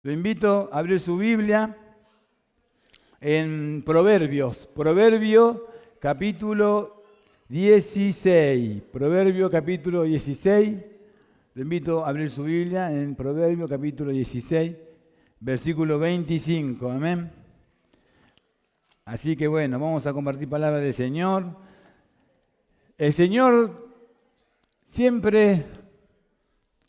Lo invito a abrir su Biblia en Proverbios. Proverbio capítulo 16. Proverbio capítulo 16. Lo invito a abrir su Biblia en Proverbio capítulo 16, versículo 25. Amén. Así que bueno, vamos a compartir palabras del Señor. El Señor siempre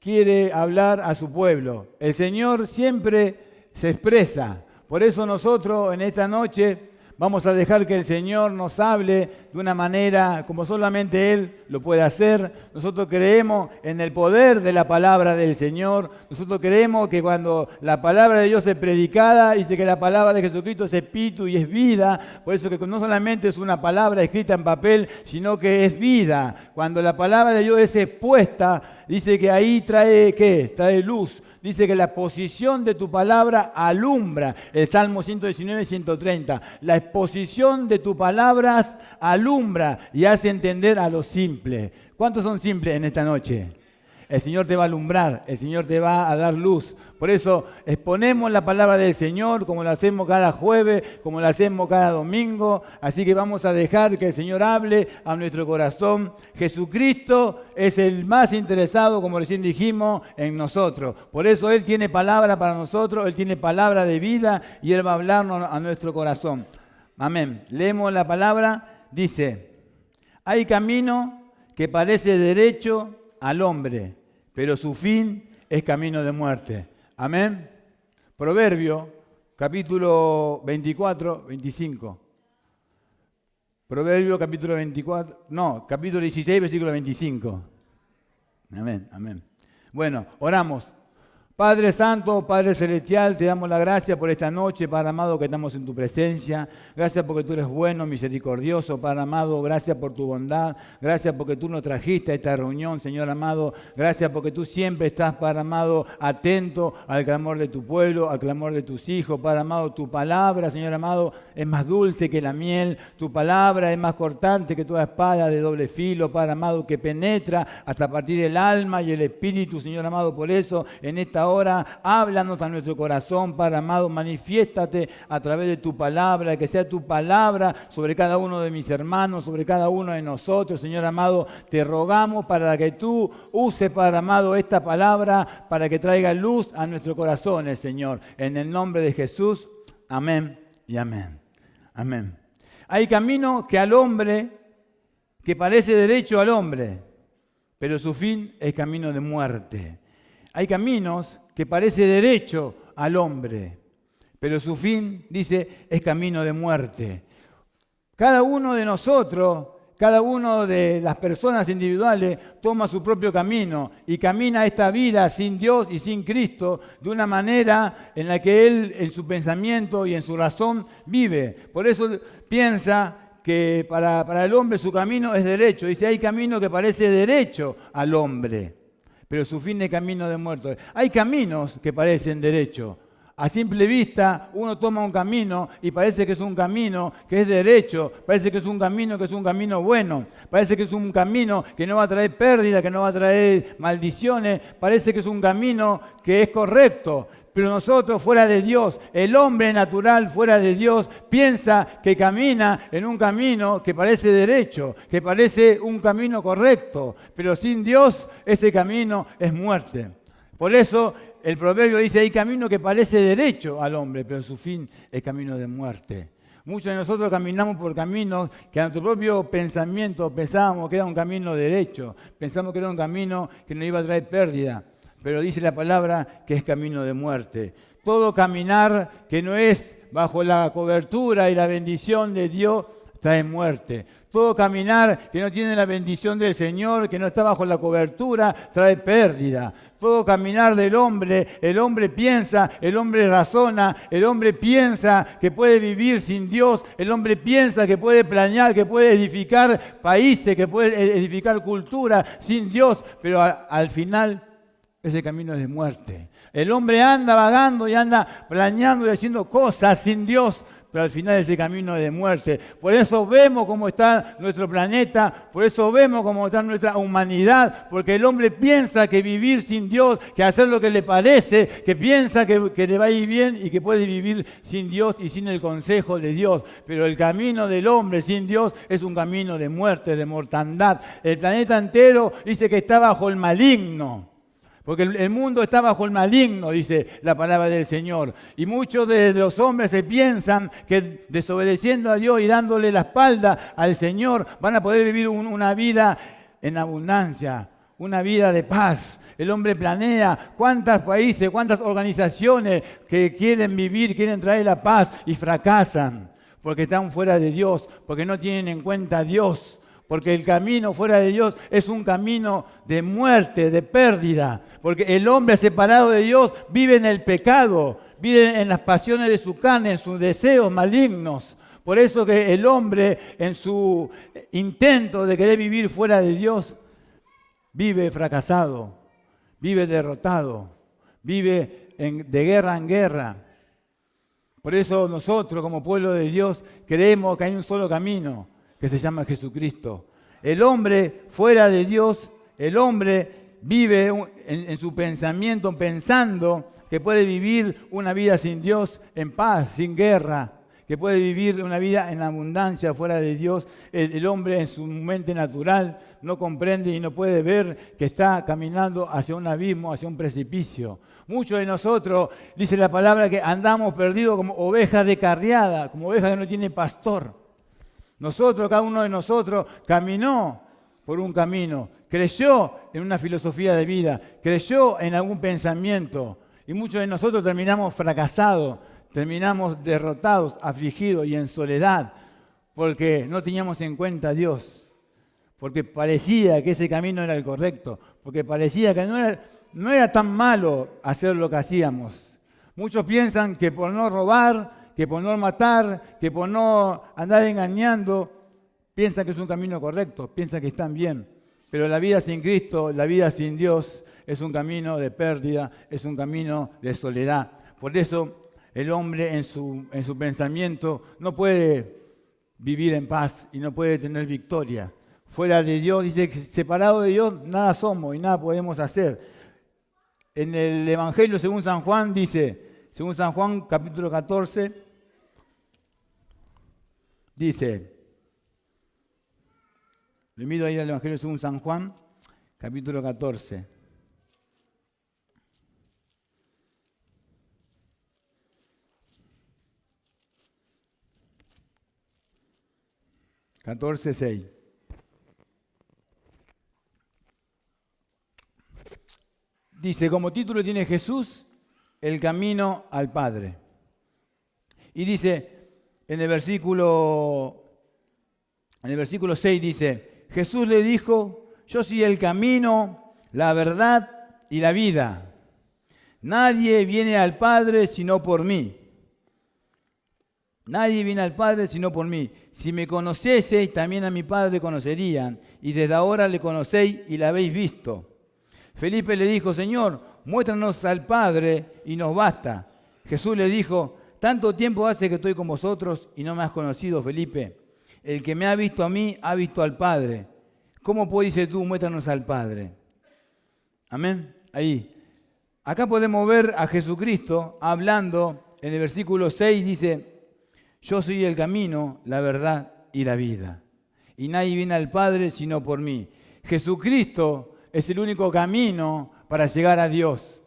quiere hablar a su pueblo. El Señor siempre se expresa. Por eso nosotros en esta noche vamos a dejar que el Señor nos hable de una manera como solamente Él lo puede hacer. Nosotros creemos en el poder de la palabra del Señor. Nosotros creemos que cuando la palabra de Dios es predicada, dice que la palabra de Jesucristo es espíritu y es vida. Por eso que no solamente es una palabra escrita en papel, sino que es vida. Cuando la palabra de Dios es expuesta, dice que ahí trae, ¿qué? Trae luz. Dice que la exposición de tu palabra alumbra. El Salmo 119, 130. La exposición de tus palabras alumbra y hace entender a los simples. ¿Cuántos son simples en esta noche? El Señor te va a alumbrar, el Señor te va a dar luz. Por eso exponemos la palabra del Señor como lo hacemos cada jueves, como lo hacemos cada domingo. Así que vamos a dejar que el Señor hable a nuestro corazón. Jesucristo es el más interesado, como recién dijimos, en nosotros. Por eso Él tiene palabra para nosotros, Él tiene palabra de vida y Él va a hablarnos a nuestro corazón. Amén. Leemos la palabra, dice: hay camino que parece derecho al hombre, pero su fin es camino de muerte. Amén. Proverbio, capítulo 24, 25. Proverbio, capítulo 16, versículo 25. Amén, amén. Bueno, oramos. Padre Santo, Padre Celestial, te damos la gracia por esta noche, Padre amado, que estamos en tu presencia. Gracias porque tú eres bueno, misericordioso, Padre amado. Gracias por tu bondad. Gracias porque tú nos trajiste a esta reunión, Señor amado. Gracias porque tú siempre estás, Padre amado, atento al clamor de tu pueblo, al clamor de tus hijos, Padre amado. Tu palabra, Señor amado, es más dulce que la miel. Tu palabra es más cortante que toda espada de doble filo, Padre amado, que penetra hasta partir el alma y el espíritu, Señor amado. Por eso, en esta hora, háblanos a nuestro corazón, Padre amado, manifiéstate a través de tu palabra, que sea tu palabra sobre cada uno de mis hermanos, sobre cada uno de nosotros, Señor amado. Te rogamos para que tú uses, Padre amado, esta palabra para que traiga luz a nuestros corazones, Señor. En el nombre de Jesús, amén y amén. Amén. Hay camino que al hombre, que parece derecho al hombre, pero su fin es camino de muerte. Hay caminos que parece derecho al hombre, pero su fin, dice, es camino de muerte. Cada uno de nosotros, cada uno de las personas individuales toma su propio camino y camina esta vida sin Dios y sin Cristo de una manera en la que Él, en su pensamiento y en su razón, vive. Por eso piensa que para el hombre su camino es derecho. Dice, hay camino que parece derecho al hombre, pero su fin es camino de muerte. Hay caminos que parecen derecho. A simple vista, uno toma un camino y parece que es un camino que es derecho, parece que es un camino bueno, parece que es un camino que no va a traer pérdida, que no va a traer maldiciones, parece que es un camino que es correcto. Pero nosotros fuera de Dios, el hombre natural fuera de Dios, piensa que camina en un camino que parece derecho, que parece un camino correcto, pero sin Dios ese camino es muerte. Por eso el proverbio dice, hay camino que parece derecho al hombre, pero su fin es camino de muerte. Muchos de nosotros caminamos por caminos que a nuestro propio pensamiento pensábamos que era un camino derecho, pensamos que era un camino que nos iba a traer pérdida. Pero dice la palabra que es camino de muerte. Todo caminar que no es bajo la cobertura y la bendición de Dios trae muerte. Todo caminar que no tiene la bendición del Señor, que no está bajo la cobertura, trae pérdida. Todo caminar del hombre, el hombre piensa, el hombre razona, el hombre piensa que puede vivir sin Dios, el hombre piensa que puede planear, que puede edificar países, que puede edificar cultura sin Dios, pero al final ese camino es de muerte. El hombre anda vagando y anda planeando y haciendo cosas sin Dios, pero al final ese camino de muerte. Por eso vemos cómo está nuestro planeta, por eso vemos cómo está nuestra humanidad, porque el hombre piensa que vivir sin Dios, que hacer lo que le parece, que piensa que le va a ir bien y que puede vivir sin Dios y sin el consejo de Dios. Pero el camino del hombre sin Dios es un camino de muerte, de mortandad. El planeta entero dice que está bajo el maligno. Porque el mundo está bajo el maligno, dice la palabra del Señor. Y muchos de los hombres se piensan que desobedeciendo a Dios y dándole la espalda al Señor van a poder vivir una vida en abundancia, una vida de paz. El hombre planea cuántos países, cuántas organizaciones que quieren vivir, quieren traer la paz y fracasan porque están fuera de Dios, porque no tienen en cuenta a Dios. Porque el camino fuera de Dios es un camino de muerte, de pérdida. Porque el hombre separado de Dios vive en el pecado, vive en las pasiones de su carne, en sus deseos malignos. Por eso que el hombre, en su intento de querer vivir fuera de Dios, vive fracasado, vive derrotado, vive de guerra en guerra. Por eso nosotros, como pueblo de Dios, creemos que hay un solo camino, que se llama Jesucristo. El hombre fuera de Dios, el hombre vive en su pensamiento pensando que puede vivir una vida sin Dios en paz, sin guerra, que puede vivir una vida en abundancia fuera de Dios. El hombre en su mente natural no comprende y no puede ver que está caminando hacia un abismo, hacia un precipicio. Muchos de nosotros, dice la palabra, que andamos perdidos como ovejas descarriadas, como ovejas que no tienen pastor. Nosotros, cada uno de nosotros, caminó por un camino, creyó en una filosofía de vida, creyó en algún pensamiento. Y muchos de nosotros terminamos fracasados, terminamos derrotados, afligidos y en soledad, porque no teníamos en cuenta a Dios, porque parecía que ese camino era el correcto, porque parecía que no era tan malo hacer lo que hacíamos. Muchos piensan que por no robar, que por no matar, que por no andar engañando, piensan que es un camino correcto, piensan que están bien. Pero la vida sin Cristo, la vida sin Dios, es un camino de pérdida, es un camino de soledad. Por eso el hombre en su pensamiento no puede vivir en paz y no puede tener victoria. Fuera de Dios, dice que separado de Dios nada somos y nada podemos hacer. En el Evangelio según San Juan dice, según San Juan capítulo 14, dice, le invito a ir al Evangelio según San Juan, capítulo 14. Catorce, 6. Dice, como título tiene Jesús, el camino al Padre. Y dice, en el versículo 6 dice, Jesús le dijo, yo soy el camino, la verdad y la vida. Nadie viene al Padre sino por mí. Nadie viene al Padre sino por mí. Si me conocieseis, también a mi Padre conocerían, y desde ahora le conocéis y la habéis visto. Felipe le dijo, Señor, muéstranos al Padre y nos basta. Jesús le dijo, tanto tiempo hace que estoy con vosotros y no me has conocido, Felipe. El que me ha visto a mí, ha visto al Padre. ¿Cómo pues dices tú, muéstranos al Padre? Amén. Ahí. Acá podemos ver a Jesucristo hablando, en el versículo 6 dice, yo soy el camino, la verdad y la vida. Y nadie viene al Padre sino por mí. Jesucristo es el único camino para llegar a Dios.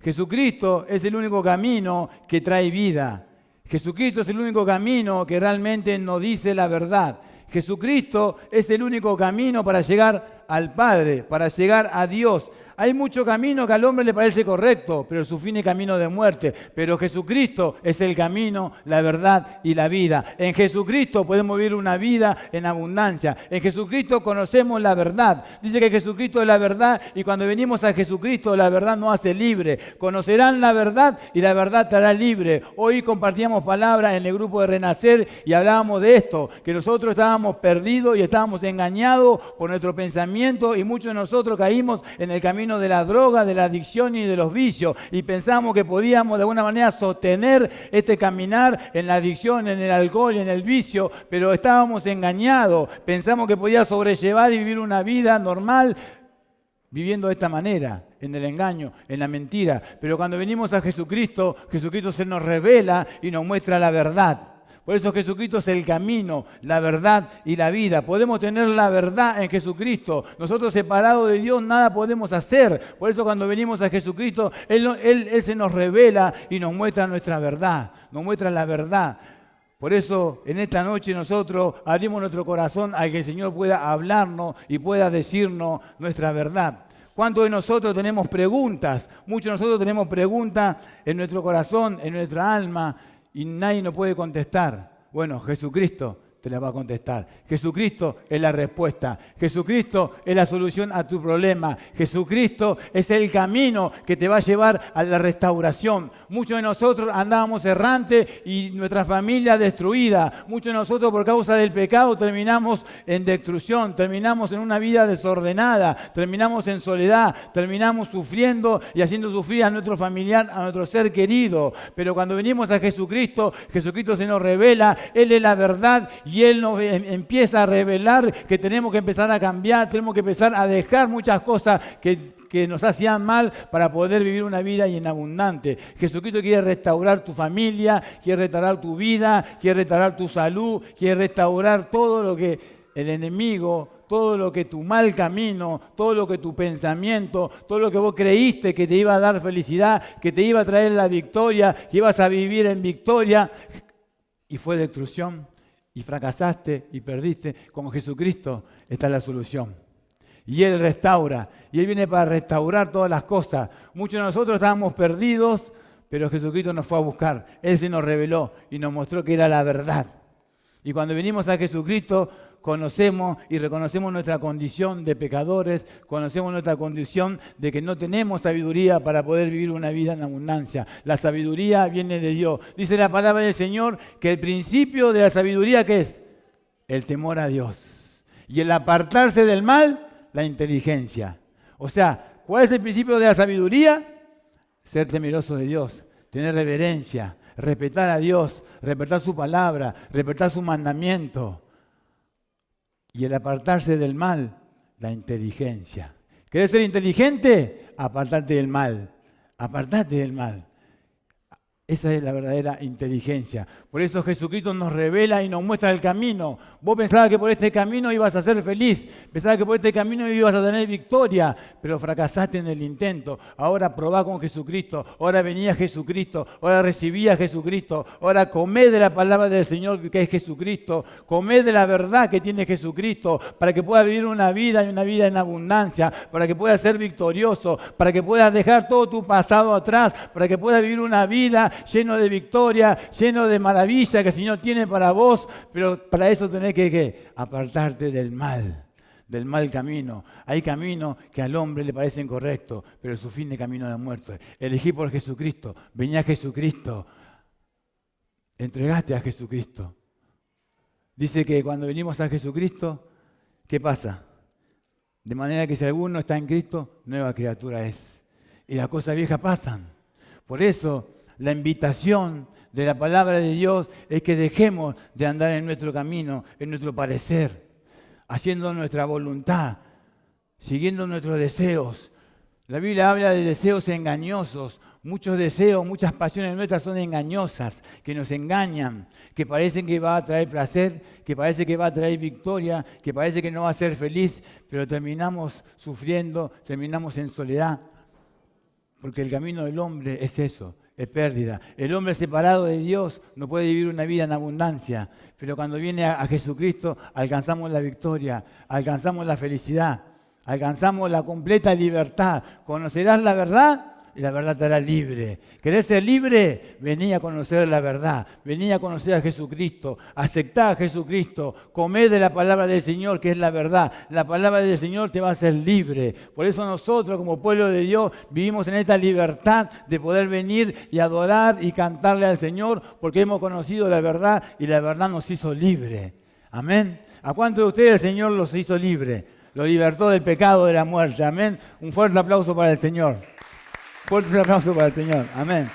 Jesucristo es el único camino que trae vida. Jesucristo es el único camino que realmente nos dice la verdad. Jesucristo es el único camino para llegar al Padre, para llegar a Dios. Hay mucho camino que al hombre le parece correcto, pero su fin es camino de muerte. Pero Jesucristo es el camino, la verdad y la vida. En Jesucristo podemos vivir una vida en abundancia. En Jesucristo conocemos la verdad. Dice que Jesucristo es la verdad y cuando venimos a Jesucristo la verdad nos hace libre. Conocerán la verdad y la verdad te hará libre. Hoy compartíamos palabras en el grupo de Renacer y hablábamos de esto, que nosotros estábamos perdidos y estábamos engañados por nuestro pensamiento y muchos de nosotros caímos en el camino camino de la droga, de la adicción y de los vicios. Y pensamos que podíamos de alguna manera sostener este caminar en la adicción, en el alcohol y en el vicio, pero estábamos engañados. Pensamos que podía sobrellevar y vivir una vida normal viviendo de esta manera, en el engaño, en la mentira. Pero cuando venimos a Jesucristo, Jesucristo se nos revela y nos muestra la verdad. Por eso Jesucristo es el camino, la verdad y la vida. Podemos tener la verdad en Jesucristo. Nosotros separados de Dios nada podemos hacer. Por eso cuando venimos a Jesucristo, Él se nos revela y nos muestra nuestra verdad. Nos muestra la verdad. Por eso en esta noche nosotros abrimos nuestro corazón a que el Señor pueda hablarnos y pueda decirnos nuestra verdad. ¿Cuántos de nosotros tenemos preguntas? Muchos de nosotros tenemos preguntas en nuestro corazón, en nuestra alma, y nadie nos puede contestar. Bueno, Jesucristo te la va a contestar. Jesucristo es la respuesta. Jesucristo es la solución a tu problema. Jesucristo es el camino que te va a llevar a la restauración. Muchos de nosotros andábamos errantes y nuestra familia destruida. Muchos de nosotros por causa del pecado terminamos en destrucción, terminamos en una vida desordenada, terminamos en soledad, terminamos sufriendo y haciendo sufrir a nuestro familiar, a nuestro ser querido. Pero cuando venimos a Jesucristo, Jesucristo se nos revela, Él es la verdad. Y Él nos empieza a revelar que tenemos que empezar a cambiar, tenemos que empezar a dejar muchas cosas que nos hacían mal para poder vivir una vida en abundante. Jesucristo quiere restaurar tu familia, quiere restaurar tu vida, quiere restaurar tu salud, quiere restaurar todo lo que el enemigo, todo lo que tu mal camino, todo lo que tu pensamiento, todo lo que vos creíste que te iba a dar felicidad, que te iba a traer la victoria, que ibas a vivir en victoria, y fue destrucción. Y fracasaste y perdiste, con Jesucristo está la solución. Y Él restaura, y Él viene para restaurar todas las cosas. Muchos de nosotros estábamos perdidos, pero Jesucristo nos fue a buscar. Él se nos reveló y nos mostró que era la verdad. Y cuando venimos a Jesucristo, conocemos y reconocemos nuestra condición de pecadores, conocemos nuestra condición de que no tenemos sabiduría para poder vivir una vida en abundancia. La sabiduría viene de Dios. Dice la palabra del Señor que el principio de la sabiduría, ¿qué es? El temor a Dios. Y el apartarse del mal, la inteligencia. O sea, ¿cuál es el principio de la sabiduría? Ser temeroso de Dios, tener reverencia, respetar a Dios, respetar su palabra, respetar su mandamiento. Y el apartarse del mal, la inteligencia. ¿Querés ser inteligente? Apartate del mal. Apartate del mal. Esa es la verdadera inteligencia. Por eso Jesucristo nos revela y nos muestra el camino. Vos pensabas que por este camino ibas a ser feliz. Pensabas que por este camino ibas a tener victoria. Pero fracasaste en el intento. Ahora probá con Jesucristo. Ahora venía Jesucristo. Ahora recibía a Jesucristo. Ahora comé de la palabra del Señor que es Jesucristo. Comé de la verdad que tiene Jesucristo. Para que puedas vivir una vida y una vida en abundancia. Para que puedas ser victorioso. Para que puedas dejar todo tu pasado atrás. Para que puedas vivir una vida lleno de victoria, lleno de maravilla que el Señor tiene para vos, pero para eso tenés que apartarte del mal camino. Hay caminos que al hombre le parecen correctos, pero su fin de camino de muerte. Elegí por Jesucristo, vení a Jesucristo, entregaste a Jesucristo. Dice que cuando venimos a Jesucristo, ¿qué pasa? De manera que si alguno está en Cristo, nueva criatura es. Y las cosas viejas pasan. Por eso, la invitación de la palabra de Dios es que dejemos de andar en nuestro camino, en nuestro parecer, haciendo nuestra voluntad, siguiendo nuestros deseos. La Biblia habla de deseos engañosos. Muchos deseos, muchas pasiones nuestras son engañosas, que nos engañan, que parecen que va a traer placer, que parece que va a traer victoria, que parece que no va a ser feliz, pero terminamos sufriendo, terminamos en soledad. Porque el camino del hombre es eso. Es pérdida. El hombre separado de Dios no puede vivir una vida en abundancia, pero cuando viene a Jesucristo alcanzamos la victoria, alcanzamos la felicidad, alcanzamos la completa libertad. Conocerás la verdad y la verdad te hará libre. ¿Querés ser libre? Vení a conocer la verdad, vení a conocer a Jesucristo, aceptá a Jesucristo, comé de la palabra del Señor que es la verdad. La palabra del Señor te va a hacer libre. Por eso nosotros como pueblo de Dios vivimos en esta libertad de poder venir y adorar y cantarle al Señor porque hemos conocido la verdad y la verdad nos hizo libre. Amén. ¿A cuántos de ustedes el Señor los hizo libre? Lo libertó del pecado, de la muerte. Amén. Un fuerte aplauso para el Señor. Fuerte aplauso para el Señor. Amén.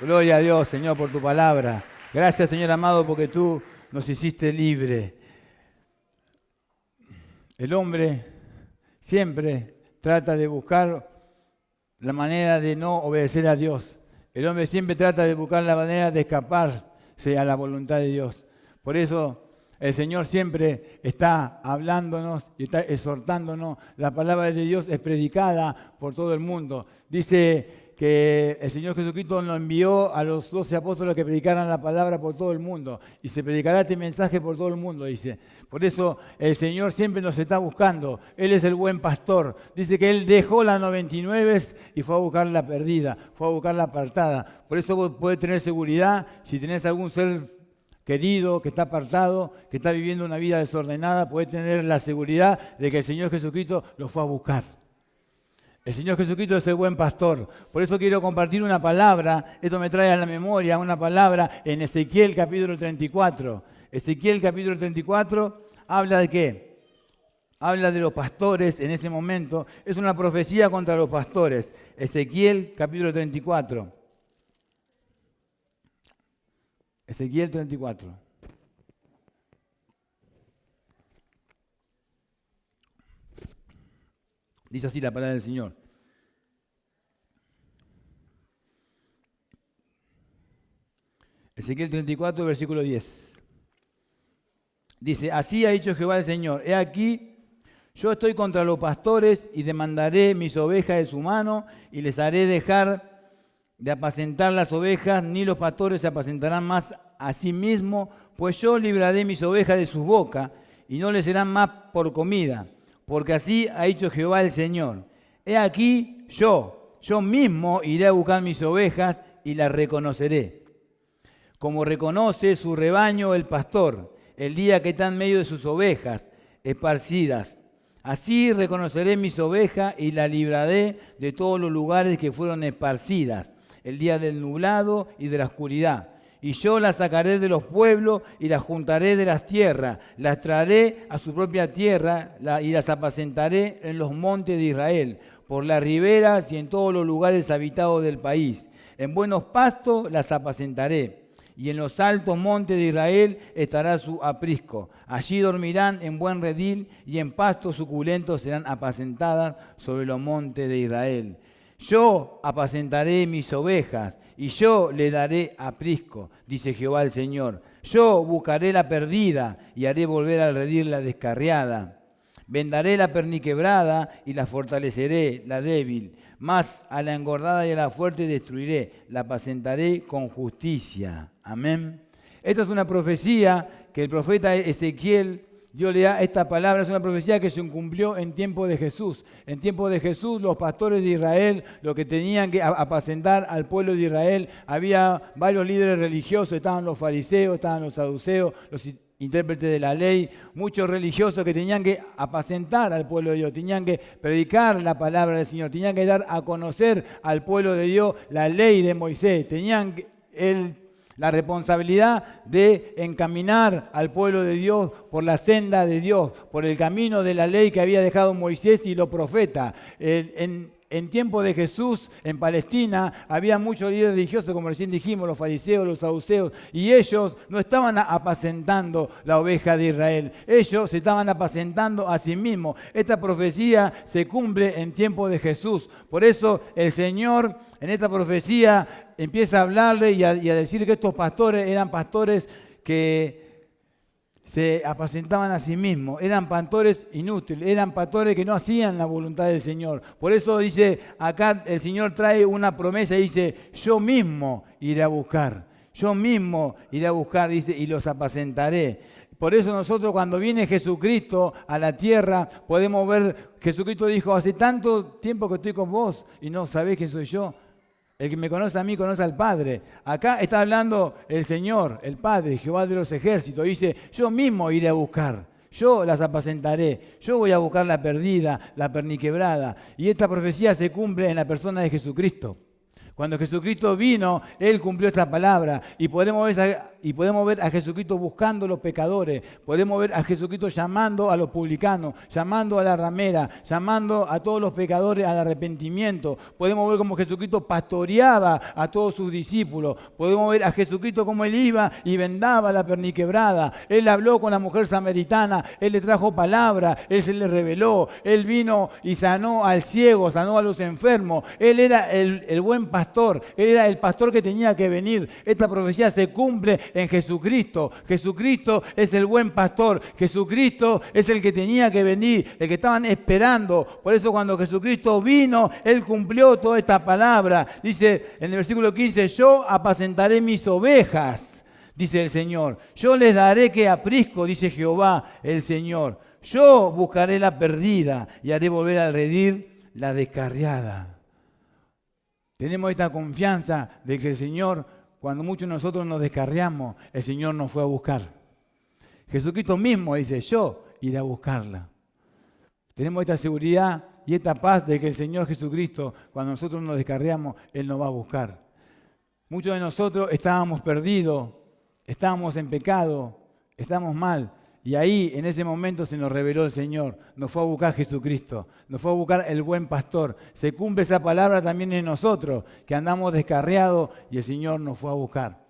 Gloria a Dios, Señor, por tu palabra. Gracias, Señor amado, porque tú nos hiciste libre. El hombre siempre trata de buscar la manera de no obedecer a Dios. El hombre siempre trata de buscar la manera de escaparse a la voluntad de Dios. Por eso el Señor siempre está hablándonos y está exhortándonos. La palabra de Dios es predicada por todo el mundo. Dice que el Señor Jesucristo nos envió a los 12 apóstoles que predicaran la palabra por todo el mundo. Y se predicará este mensaje por todo el mundo, dice. Por eso el Señor siempre nos está buscando. Él es el buen pastor. Dice que Él dejó las 99 y fue a buscar la perdida, fue a buscar la apartada. Por eso vos podés tener seguridad si tenés algún ser querido que está apartado, que está viviendo una vida desordenada, podés tener la seguridad de que el Señor Jesucristo lo fue a buscar. El Señor Jesucristo es el buen pastor. Por eso quiero compartir una palabra. Esto me trae a la memoria una palabra en Ezequiel capítulo 34. Ezequiel capítulo 34 habla de qué? Habla de los pastores en ese momento. Es una profecía contra los pastores. Ezequiel capítulo 34. Ezequiel 34. Dice así la palabra del Señor. Ezequiel 34, versículo 10. Dice, así ha dicho Jehová el Señor, he aquí, yo estoy contra los pastores y demandaré mis ovejas de su mano y les haré dejar de apacentar las ovejas, ni los pastores se apacentarán más a sí mismos, pues yo libraré mis ovejas de su boca y no les serán más por comida. Porque así ha dicho Jehová el Señor. He aquí yo mismo iré a buscar mis ovejas y las reconoceré. Como reconoce su rebaño el pastor, el día que está en medio de sus ovejas esparcidas. Así reconoceré mis ovejas y las libraré de todos los lugares que fueron esparcidas, el día del nublado y de la oscuridad. Y yo las sacaré de los pueblos y las juntaré de las tierras, las traeré a su propia tierra y las apacentaré en los montes de Israel, por las riberas y en todos los lugares habitados del país. En buenos pastos las apacentaré, y en los altos montes de Israel estará su aprisco. Allí dormirán en buen redil y en pastos suculentos serán apacentadas sobre los montes de Israel. Yo apacentaré mis ovejas y yo le daré aprisco, dice Jehová el Señor. Yo buscaré la perdida y haré volver al redil la descarriada. Vendaré la perniquebrada y la fortaleceré, la débil. Mas a la engordada y a la fuerte destruiré, la apacentaré con justicia. Amén. Esta es una profecía que el profeta Ezequiel Dios le da esta palabra, es una profecía que se cumplió en tiempo de Jesús. En tiempo de Jesús, los pastores de Israel, los que tenían que apacentar al pueblo de Israel, había varios líderes religiosos, estaban los fariseos, estaban los saduceos, los intérpretes de la ley, muchos religiosos que tenían que apacentar al pueblo de Dios, tenían que predicar la palabra del Señor, tenían que dar a conocer al pueblo de Dios la ley de Moisés, tenían la responsabilidad de encaminar al pueblo de Dios por la senda de Dios, por el camino de la ley que había dejado Moisés y los profetas. En tiempo de Jesús, en Palestina, había muchos líderes religiosos, como recién dijimos, los fariseos, los saduceos, y ellos no estaban apacentando la oveja de Israel, ellos se estaban apacentando a sí mismos. Esta profecía se cumple en tiempo de Jesús. Por eso el Señor en esta profecía empieza a hablarle y a decir que estos pastores eran pastores que se apacentaban a sí mismos, eran pastores inútiles, eran pastores que no hacían la voluntad del Señor. Por eso dice, acá el Señor trae una promesa y dice, yo mismo iré a buscar, dice, y los apacentaré. Por eso nosotros cuando viene Jesucristo a la tierra, podemos ver, Jesucristo dijo, hace tanto tiempo que estoy con vos y no sabés quién soy yo. El que me conoce a mí, conoce al Padre. Acá está hablando el Señor, el Padre, Jehová de los ejércitos. Dice, yo mismo iré a buscar, yo las apacentaré, yo voy a buscar la perdida, la perniquebrada. Y esta profecía se cumple en la persona de Jesucristo. Cuando Jesucristo vino, Él cumplió esta palabra. Y podemos ver y podemos ver a Jesucristo buscando a los pecadores, podemos ver a Jesucristo llamando a los publicanos, llamando a la ramera, llamando a todos los pecadores al arrepentimiento. Podemos ver cómo Jesucristo pastoreaba a todos sus discípulos. Podemos ver a Jesucristo cómo Él iba y vendaba la perniquebrada. Él habló con la mujer samaritana, Él le trajo palabra, Él se le reveló, Él vino y sanó al ciego, sanó a los enfermos. Él era el buen pastor, Él era el pastor que tenía que venir. Esta profecía se cumple en Jesucristo. Jesucristo es el buen pastor. Jesucristo es el que tenía que venir, el que estaban esperando. Por eso cuando Jesucristo vino, Él cumplió toda esta palabra. Dice en el versículo 15, yo apacentaré mis ovejas, dice el Señor. Yo les daré que aprisco, dice Jehová el Señor. Yo buscaré la perdida y haré volver al redil la descarriada. Tenemos esta confianza de que el Señor, cuando muchos de nosotros nos descarriamos, el Señor nos fue a buscar. Jesucristo mismo dice, yo iré a buscarla. Tenemos esta seguridad y esta paz de que el Señor Jesucristo, cuando nosotros nos descarriamos, Él nos va a buscar. Muchos de nosotros estábamos perdidos, estábamos en pecado, estábamos mal. Y ahí, en ese momento, se nos reveló el Señor. Nos fue a buscar Jesucristo. Nos fue a buscar el buen pastor. Se cumple esa palabra también en nosotros, que andamos descarriados y el Señor nos fue a buscar.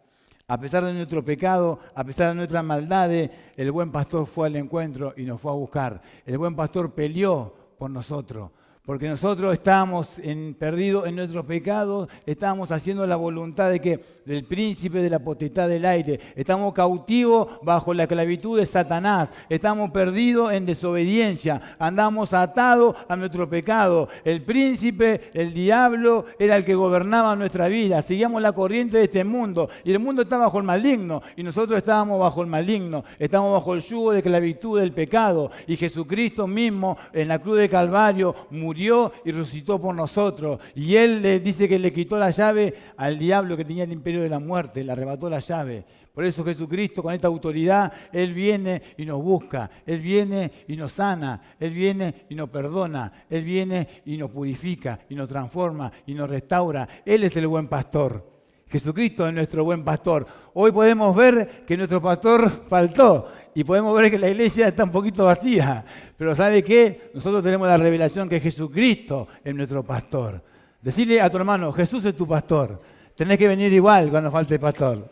A pesar de nuestro pecado, a pesar de nuestras maldades, el buen pastor fue al encuentro y nos fue a buscar. El buen pastor peleó por nosotros. Porque nosotros estábamos perdidos en nuestros pecados, estábamos haciendo la voluntad del príncipe de la potestad del aire. Estamos cautivos bajo la esclavitud de Satanás. Estamos perdidos en desobediencia. Andamos atados a nuestro pecado. El príncipe, el diablo, era el que gobernaba nuestra vida. Seguíamos la corriente de este mundo. Y el mundo está bajo el maligno. Y nosotros estábamos bajo el maligno. Estamos bajo el yugo de esclavitud del pecado. Y Jesucristo mismo, en la cruz de Calvario, murió y resucitó por nosotros. Y Él le dice que le quitó la llave al diablo que tenía el imperio de la muerte, le arrebató la llave. Por eso Jesucristo, con esta autoridad, Él viene y nos busca, Él viene y nos sana, Él viene y nos perdona, Él viene y nos purifica, y nos transforma, y nos restaura. Él es el buen pastor. Jesucristo es nuestro buen pastor. Hoy podemos ver que nuestro pastor faltó y podemos ver que la iglesia está un poquito vacía. Pero ¿sabe qué? Nosotros tenemos la revelación que Jesucristo es nuestro pastor. Decirle a tu hermano, Jesús es tu pastor. Tenés que venir igual cuando falte pastor.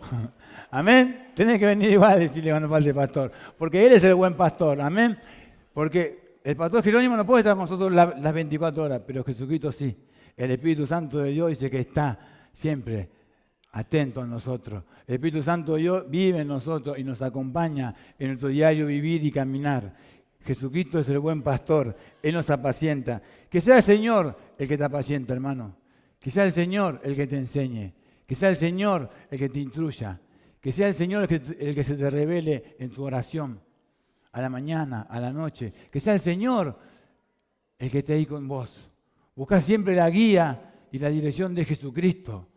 Amén. Tenés que venir igual, decirle cuando falte pastor. Porque Él es el buen pastor. Amén. Porque el pastor Jerónimo no puede estar con nosotros las 24 horas, pero Jesucristo sí. El Espíritu Santo de Dios dice que está siempre atento a nosotros. El Espíritu Santo de Dios vive en nosotros y nos acompaña en nuestro diario vivir y caminar. Jesucristo es el buen pastor, Él nos apacienta. Que sea el Señor el que te apacienta, hermano. Que sea el Señor el que te enseñe. Que sea el Señor el que te instruya. Que sea el Señor el que se te revele en tu oración, a la mañana, a la noche. Que sea el Señor el que esté ahí con vos. Buscar siempre la guía y la dirección de Jesucristo.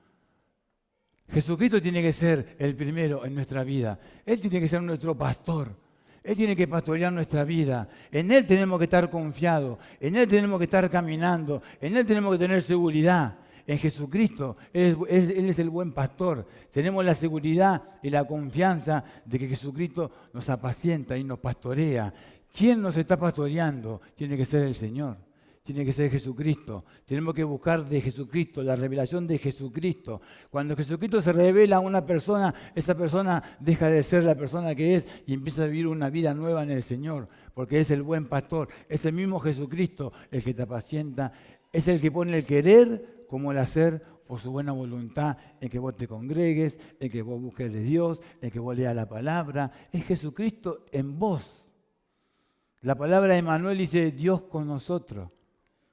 Jesucristo tiene que ser el primero en nuestra vida. Él tiene que ser nuestro pastor. Él tiene que pastorear nuestra vida. En Él tenemos que estar confiados. En Él tenemos que estar caminando. En Él tenemos que tener seguridad. En Jesucristo, Él es el buen pastor. Tenemos la seguridad y la confianza de que Jesucristo nos apacienta y nos pastorea. ¿Quién nos está pastoreando? Tiene que ser el Señor. Tiene que ser Jesucristo. Tenemos que buscar de Jesucristo, la revelación de Jesucristo. Cuando Jesucristo se revela a una persona, esa persona deja de ser la persona que es y empieza a vivir una vida nueva en el Señor, porque es el buen pastor. Es el mismo Jesucristo el que te apacienta. Es el que pone el querer como el hacer por su buena voluntad, en que vos te congregues, en que vos busques de Dios, en que vos leas la palabra. Es Jesucristo en vos. La palabra de Emmanuel dice Dios con nosotros.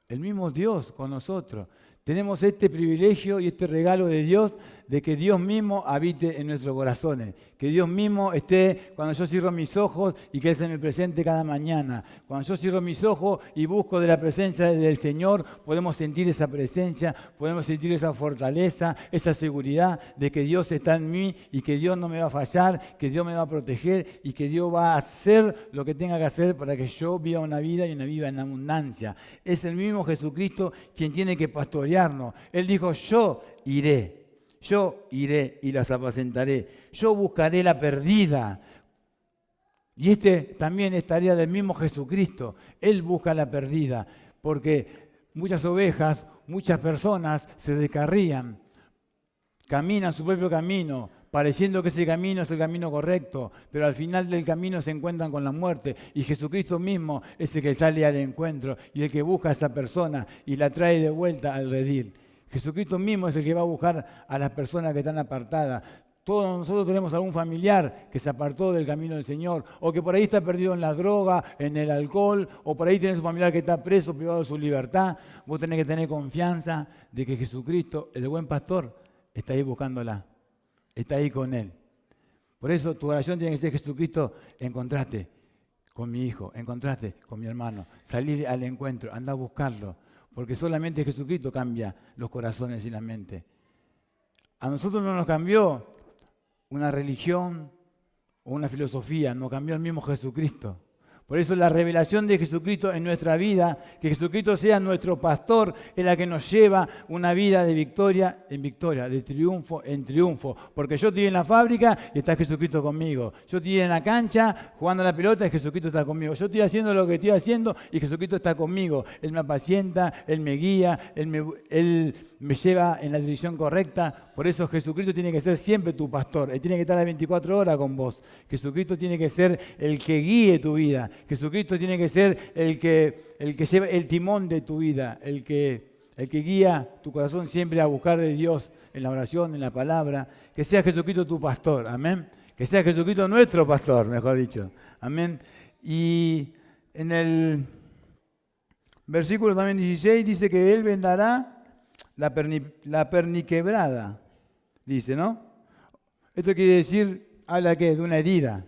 El mismo Dios con nosotros. Tenemos este privilegio y este regalo de Dios, de que Dios mismo habite en nuestros corazones. Que Dios mismo esté cuando yo cierro mis ojos y que Él se me presente cada mañana. Cuando yo cierro mis ojos y busco de la presencia del Señor, podemos sentir esa presencia, podemos sentir esa fortaleza, esa seguridad de que Dios está en mí y que Dios no me va a fallar, que Dios me va a proteger y que Dios va a hacer lo que tenga que hacer para que yo viva una vida y una vida en abundancia. Es el mismo Jesucristo quien tiene que pastorearnos. Él dijo, yo iré. Yo iré y las apacentaré. Yo buscaré la perdida. Y también es tarea del mismo Jesucristo. Él busca la perdida, porque muchas ovejas, muchas personas se descarrían, caminan su propio camino, pareciendo que ese camino es el camino correcto, pero al final del camino se encuentran con la muerte. Y Jesucristo mismo es el que sale al encuentro y el que busca a esa persona y la trae de vuelta al redil. Jesucristo mismo es el que va a buscar a las personas que están apartadas. Todos nosotros tenemos algún familiar que se apartó del camino del Señor, o que por ahí está perdido en la droga, en el alcohol, o por ahí tenés un familiar que está preso, privado de su libertad. Vos tenés que tener confianza de que Jesucristo, el buen pastor, está ahí buscándola, está ahí con él. Por eso tu oración tiene que ser: Jesucristo, encontraste con mi hijo, encontraste con mi hermano, salir al encuentro, anda a buscarlo, porque solamente Jesucristo cambia los corazones y la mente. A nosotros no nos cambió una religión o una filosofía, nos cambió el mismo Jesucristo. Por eso la revelación de Jesucristo en nuestra vida, que Jesucristo sea nuestro pastor, es la que nos lleva una vida de victoria en victoria, de triunfo en triunfo. Porque yo estoy en la fábrica y está Jesucristo conmigo. Yo estoy en la cancha jugando a la pelota y Jesucristo está conmigo. Yo estoy haciendo lo que estoy haciendo y Jesucristo está conmigo. Él me apacienta, Él me guía, Él me lleva en la dirección correcta. Por eso Jesucristo tiene que ser siempre tu pastor. Él tiene que estar las 24 horas con vos. Jesucristo tiene que ser el que guíe tu vida. Jesucristo tiene que ser el que lleva el timón de tu vida, el que guía tu corazón siempre a buscar de Dios en la oración, en la palabra. Que sea Jesucristo tu pastor, amén. Que sea Jesucristo nuestro pastor, mejor dicho, amén. Y en el versículo también 16 dice que Él vendará la perniquebrada, dice, ¿no? Esto quiere decir, habla ¿qué? De una herida.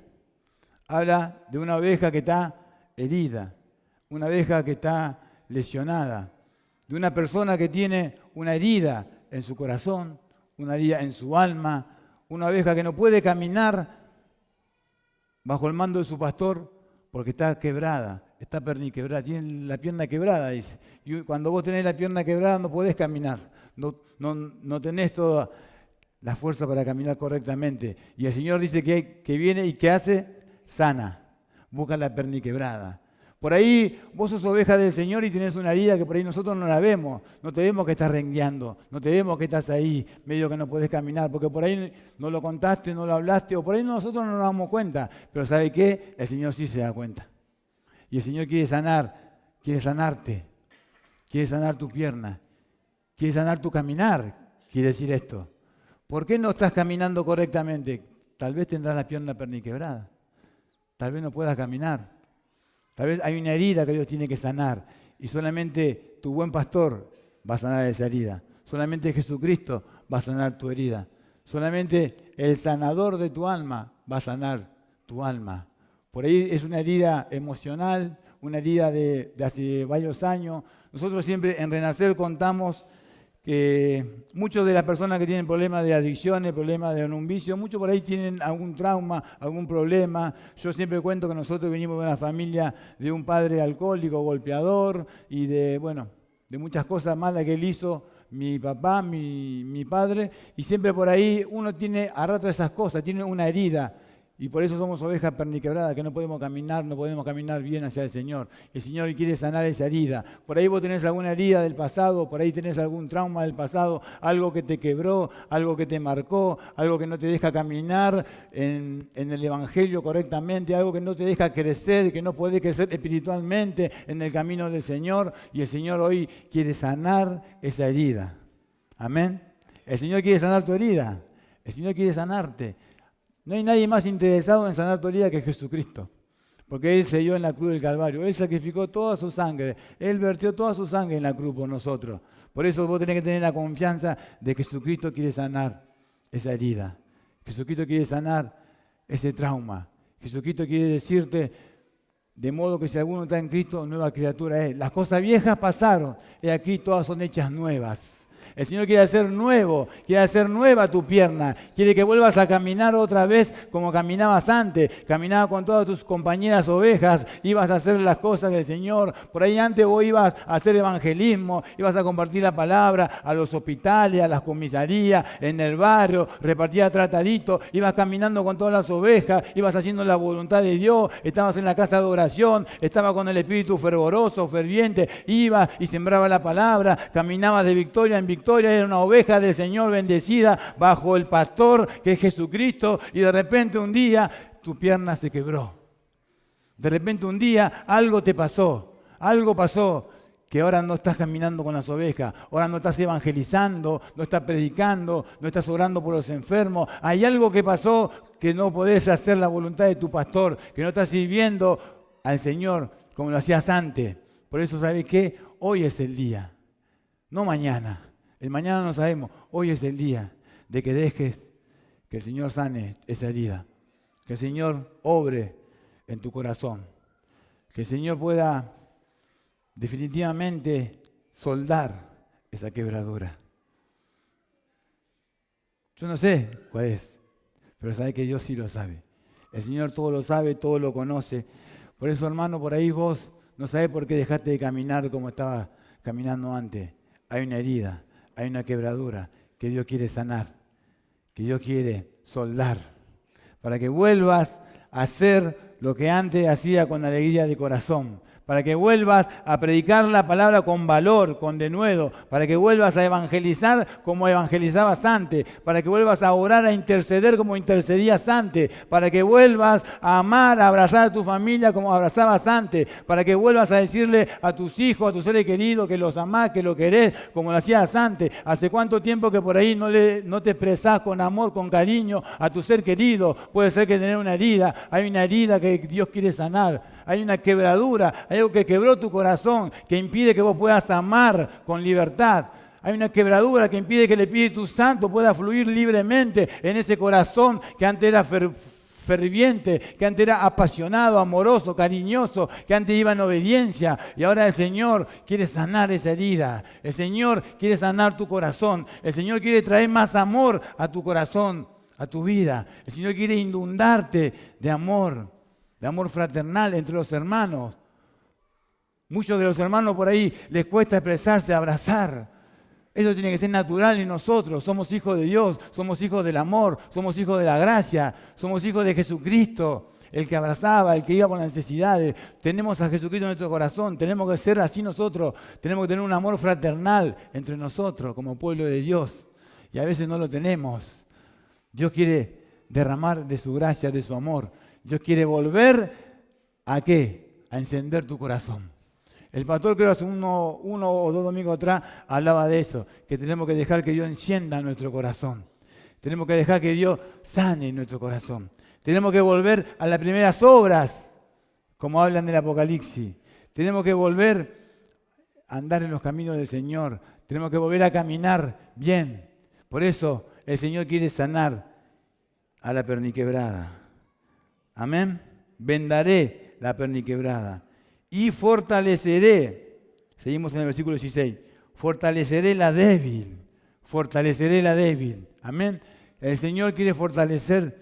Habla de una oveja que está herida, una oveja que está lesionada, de una persona que tiene una herida en su corazón, una herida en su alma, una oveja que no puede caminar bajo el mando de su pastor porque está quebrada, está perniquebrada, tiene la pierna quebrada, dice. Y cuando vos tenés la pierna quebrada no podés caminar, no tenés toda la fuerza para caminar correctamente. Y el Señor dice que viene y que hace, sana, busca la perniquebrada. Por ahí vos sos oveja del Señor y tenés una herida que por ahí nosotros no la vemos, no te vemos que estás rengueando, no te vemos que estás ahí, medio que no podés caminar, porque por ahí no lo contaste, no lo hablaste, o por ahí nosotros no nos damos cuenta. Pero ¿sabe qué? El Señor sí se da cuenta. Y el Señor quiere sanarte, quiere sanar tu pierna, quiere sanar tu caminar, quiere decir esto. ¿Por qué no estás caminando correctamente? Tal vez tendrás la pierna perniquebrada. Tal vez no puedas caminar. Tal vez hay una herida que Dios tiene que sanar. Y solamente tu buen pastor va a sanar esa herida. Solamente Jesucristo va a sanar tu herida. Solamente el sanador de tu alma va a sanar tu alma. Por ahí es una herida emocional, una herida de hace varios años. Nosotros siempre en Renacer contamos que muchas de las personas que tienen problemas de adicciones, problemas de un vicio, muchos por ahí tienen algún trauma, algún problema. Yo siempre cuento que nosotros venimos de una familia de un padre alcohólico, golpeador, y de muchas cosas malas que él hizo, mi papá, mi padre, y siempre por ahí uno arrastra esas cosas, tiene una herida. Y por eso somos ovejas perniquebradas, que no podemos caminar bien hacia el Señor. El Señor quiere sanar esa herida. Por ahí vos tenés alguna herida del pasado, por ahí tenés algún trauma del pasado, algo que te quebró, algo que te marcó, algo que no te deja caminar en el Evangelio correctamente, algo que no te deja crecer, que no podés crecer espiritualmente en el camino del Señor. Y el Señor hoy quiere sanar esa herida. Amén. El Señor quiere sanar tu herida. El Señor quiere sanarte. No hay nadie más interesado en sanar tu herida que Jesucristo, porque Él se dio en la cruz del Calvario. Él sacrificó toda su sangre, Él vertió toda su sangre en la cruz por nosotros. Por eso vos tenés que tener la confianza de que Jesucristo quiere sanar esa herida. Jesucristo quiere sanar ese trauma. Jesucristo quiere decirte, de modo que si alguno está en Cristo, nueva criatura es. Las cosas viejas pasaron, y aquí todas son hechas nuevas. El Señor quiere hacer nuevo, quiere hacer nueva tu pierna. Quiere que vuelvas a caminar otra vez como caminabas antes. Caminabas con todas tus compañeras ovejas, ibas a hacer las cosas del Señor. Por ahí antes vos ibas a hacer evangelismo, ibas a compartir la palabra a los hospitales, a las comisarías, en el barrio, repartías trataditos, ibas caminando con todas las ovejas, ibas haciendo la voluntad de Dios, estabas en la casa de oración, estabas con el espíritu fervoroso, ferviente, ibas y sembraba la palabra, caminabas de victoria en victoria, era una oveja del Señor bendecida bajo el pastor que es Jesucristo, y de repente un día tu pierna se quebró. De repente un día algo te pasó, algo pasó, que ahora no estás caminando con las ovejas, ahora no estás evangelizando, no estás predicando, no estás orando por los enfermos. Hay algo que pasó que no podés hacer la voluntad de tu pastor, que no estás sirviendo al Señor como lo hacías antes. Por eso, ¿sabes qué? Hoy es el día, no mañana. El mañana no sabemos, hoy es el día de que dejes que el Señor sane esa herida, que el Señor obre en tu corazón, que el Señor pueda definitivamente soldar esa quebradura. Yo no sé cuál es, pero sabe que Dios sí lo sabe. El Señor todo lo sabe, todo lo conoce. Por eso, hermano, por ahí vos no sabés por qué dejaste de caminar como estabas caminando antes. Hay una herida, hay una quebradura que Dios quiere sanar, que Dios quiere soldar, para que vuelvas a hacer lo que antes hacía con alegría de corazón, para que vuelvas a predicar la palabra con valor, con denuedo, para que vuelvas a evangelizar como evangelizabas antes, para que vuelvas a orar, a interceder como intercedías antes, para que vuelvas a amar, a abrazar a tu familia como abrazabas antes, para que vuelvas a decirle a tus hijos, a tus seres queridos que los amás, que los querés como lo hacías antes. ¿Hace cuánto tiempo que por ahí no te expresás con amor, con cariño a tu ser querido? Puede ser que tenés una herida, hay una herida que Dios quiere sanar, hay una quebradura, hay algo que quebró tu corazón, que impide que vos puedas amar con libertad. Hay una quebradura que impide que el Espíritu Santo pueda fluir libremente en ese corazón que antes era ferviente, que antes era apasionado, amoroso, cariñoso, que antes iba en obediencia. Y ahora el Señor quiere sanar esa herida. El Señor quiere sanar tu corazón. El Señor quiere traer más amor a tu corazón, a tu vida. El Señor quiere inundarte de amor fraternal entre los hermanos. Muchos de los hermanos por ahí les cuesta expresarse, abrazar. Eso tiene que ser natural en nosotros. Somos hijos de Dios, somos hijos del amor, somos hijos de la gracia, somos hijos de Jesucristo, el que abrazaba, el que iba con las necesidades. Tenemos a Jesucristo en nuestro corazón, tenemos que ser así nosotros, tenemos que tener un amor fraternal entre nosotros como pueblo de Dios. Y a veces no lo tenemos. Dios quiere derramar de su gracia, de su amor. Dios quiere volver ¿a qué? A encender tu corazón. El pastor, creo, hace uno o dos domingos atrás hablaba de eso, que tenemos que dejar que Dios encienda nuestro corazón. Tenemos que dejar que Dios sane nuestro corazón. Tenemos que volver a las primeras obras, como hablan del Apocalipsis. Tenemos que volver a andar en los caminos del Señor. Tenemos que volver a caminar bien. Por eso el Señor quiere sanar a la perniquebrada. Amén. Vendaré la perniquebrada y fortaleceré. Seguimos en el versículo 16. Fortaleceré la débil. Fortaleceré la débil. Amén. El Señor quiere fortalecer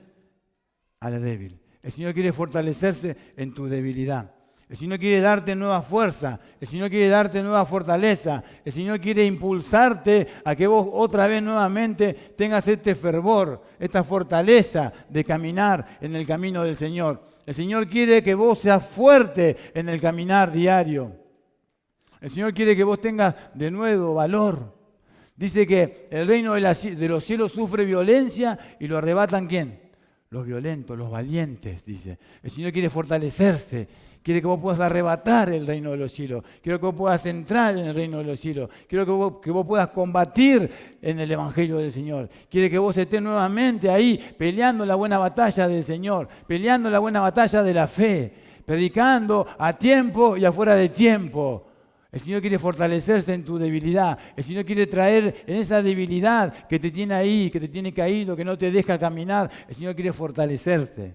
a la débil. El Señor quiere fortalecerse en tu debilidad. El Señor quiere darte nueva fuerza. El Señor quiere darte nueva fortaleza. El Señor quiere impulsarte a que vos otra vez nuevamente tengas este fervor, esta fortaleza de caminar en el camino del Señor. El Señor quiere que vos seas fuerte en el caminar diario. El Señor quiere que vos tengas de nuevo valor. Dice que el reino de los cielos sufre violencia y lo arrebatan ¿quién? Los violentos, los valientes, dice. El Señor quiere fortalecerse. Quiere que vos puedas arrebatar el reino de los cielos. Quiero que vos puedas entrar en el reino de los cielos. Quiero que vos puedas combatir en el Evangelio del Señor. Quiere que vos estés nuevamente ahí peleando la buena batalla del Señor, peleando la buena batalla de la fe, predicando a tiempo y afuera de tiempo. El Señor quiere fortalecerse en tu debilidad. El Señor quiere traer en esa debilidad que te tiene ahí, que te tiene caído, que no te deja caminar. El Señor quiere fortalecerte.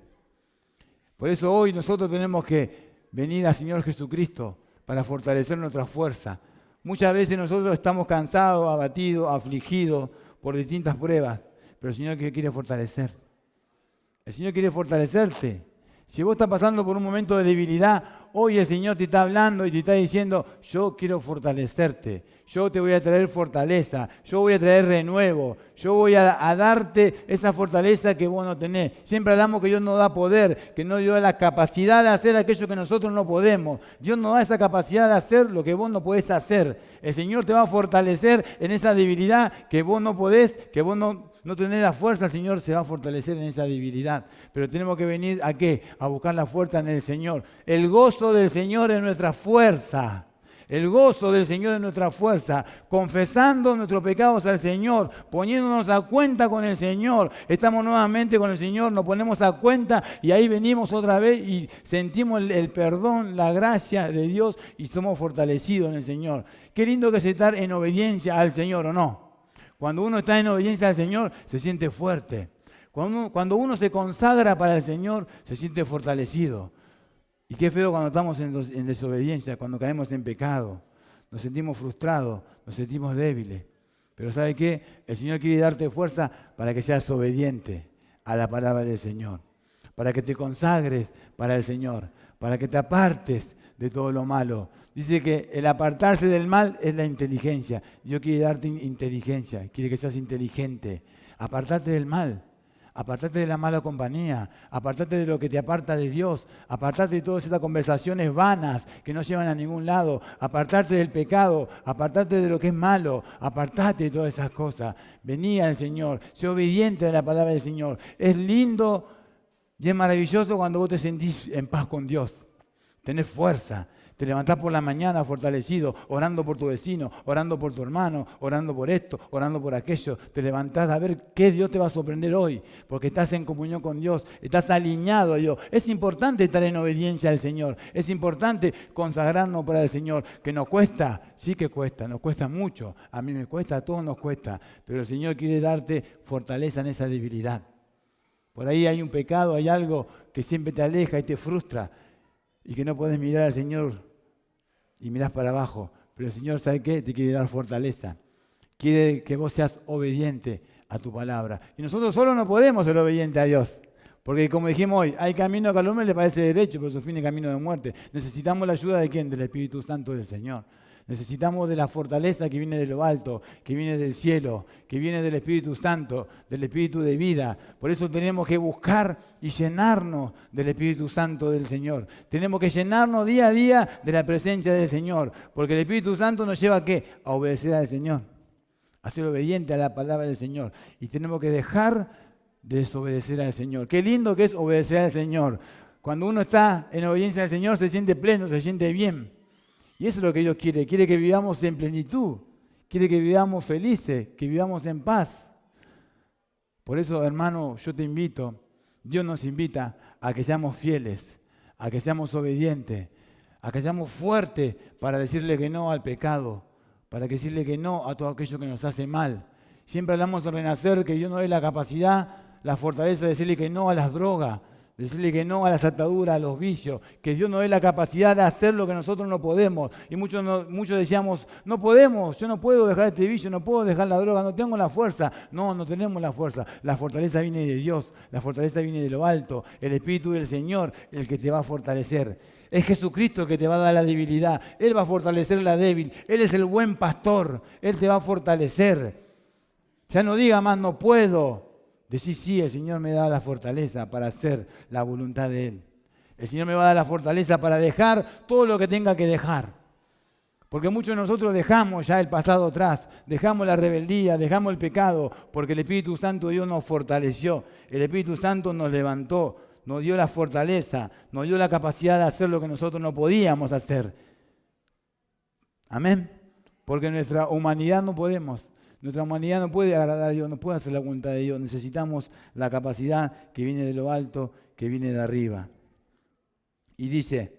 Por eso hoy nosotros tenemos que venir al Señor Jesucristo para fortalecer nuestra fuerza, Muchas veces nosotros estamos cansados, abatidos, afligidos por distintas pruebas, pero el Señor quiere fortalecer. El Señor quiere fortalecerte. Si vos estás pasando por un momento de debilidad, hoy el Señor te está hablando y te está diciendo, yo quiero fortalecerte, yo te voy a traer fortaleza, yo voy a traer renuevo, yo voy a darte esa fortaleza que vos no tenés. Siempre hablamos que Dios nos da poder, que nos dio la capacidad de hacer aquello que nosotros no podemos. Dios nos da esa capacidad de hacer lo que vos no podés hacer. El Señor te va a fortalecer en esa debilidad que vos no podés, que vos no tenés la fuerza. El Señor se va a fortalecer en esa debilidad. Pero tenemos que venir ¿a qué? A buscar la fuerza en el Señor. El gozo del Señor es nuestra fuerza. El gozo del Señor es nuestra fuerza, confesando nuestros pecados al Señor, poniéndonos a cuenta con el Señor. Estamos nuevamente con el Señor, nos ponemos a cuenta y ahí venimos otra vez y sentimos el perdón, la gracia de Dios y somos fortalecidos en el Señor. Qué lindo que es estar en obediencia al Señor, ¿o no? Cuando uno está en obediencia al Señor, se siente fuerte. Cuando uno se consagra para el Señor, se siente fortalecido. Y qué feo cuando estamos en desobediencia, cuando caemos en pecado. Nos sentimos frustrados, nos sentimos débiles. Pero ¿sabe qué? El Señor quiere darte fuerza para que seas obediente a la palabra del Señor. Para que te consagres para el Señor. Para que te apartes de todo lo malo. Dice que el apartarse del mal es la inteligencia. Dios quiere darte inteligencia, quiere que seas inteligente. Apartate del mal. Apartate de la mala compañía, apartate de lo que te aparta de Dios, apartate de todas estas conversaciones vanas que no llevan a ningún lado, apartate del pecado, apartate de lo que es malo, apartate de todas esas cosas. Vení al Señor, sé obediente a la palabra del Señor. Es lindo y es maravilloso cuando vos te sentís en paz con Dios, tenés fuerza. Te levantás por la mañana fortalecido, orando por tu vecino, orando por tu hermano, orando por esto, orando por aquello. Te levantás a ver qué Dios te va a sorprender hoy, porque estás en comunión con Dios, estás alineado a Dios. Es importante estar en obediencia al Señor, es importante consagrarnos para el Señor, que nos cuesta, sí que cuesta, nos cuesta mucho. A mí me cuesta, a todos nos cuesta, pero el Señor quiere darte fortaleza en esa debilidad. Por ahí hay un pecado, hay algo que siempre te aleja y te frustra y que no puedes mirar al Señor y mirás para abajo, pero el Señor, ¿sabe qué? Te quiere dar fortaleza. Quiere que vos seas obediente a tu palabra. Y nosotros solo no podemos ser obedientes a Dios. Porque como dijimos hoy, hay camino que al hombre le parece derecho, pero su fin es camino de muerte. Necesitamos la ayuda de ¿quién? Del Espíritu Santo del Señor. Necesitamos de la fortaleza que viene de lo alto, que viene del cielo, que viene del Espíritu Santo, del Espíritu de vida. Por eso tenemos que buscar y llenarnos del Espíritu Santo del Señor. Tenemos que llenarnos día a día de la presencia del Señor, porque el Espíritu Santo nos lleva ¿a qué? A obedecer al Señor, a ser obediente a la palabra del Señor. Y tenemos que dejar de desobedecer al Señor. Qué lindo que es obedecer al Señor. Cuando uno está en obediencia al Señor se siente pleno, se siente bien. Y eso es lo que Dios quiere. Quiere que vivamos en plenitud. Quiere que vivamos felices, que vivamos en paz. Por eso, hermano, yo te invito, Dios nos invita a que seamos fieles, a que seamos obedientes, a que seamos fuertes para decirle que no al pecado, para decirle que no a todo aquello que nos hace mal. Siempre hablamos de renacer, que Dios nos dé la capacidad, la fortaleza de decirle que no a las drogas, decirle que no a las ataduras, a los vicios, que Dios nos dé la capacidad de hacer lo que nosotros no podemos. Y muchos decíamos, no podemos, yo no puedo dejar este vicio, no puedo dejar la droga, no tengo la fuerza. No, no tenemos la fuerza. La fortaleza viene de Dios, la fortaleza viene de lo alto. El Espíritu del Señor, el que te va a fortalecer. Es Jesucristo el que te va a dar la debilidad. Él va a fortalecer la débil. Él es el buen pastor. Él te va a fortalecer. Ya no diga más, no puedo. Decir sí, el Señor me da la fortaleza para hacer la voluntad de Él. El Señor me va a dar la fortaleza para dejar todo lo que tenga que dejar. Porque muchos de nosotros dejamos ya el pasado atrás, dejamos la rebeldía, dejamos el pecado, porque el Espíritu Santo de Dios nos fortaleció. El Espíritu Santo nos levantó, nos dio la fortaleza, nos dio la capacidad de hacer lo que nosotros no podíamos hacer. Amén. Porque nuestra humanidad no podemos. Nuestra humanidad no puede agradar a Dios, no puede hacer la voluntad de Dios. Necesitamos la capacidad que viene de lo alto, que viene de arriba. Y dice,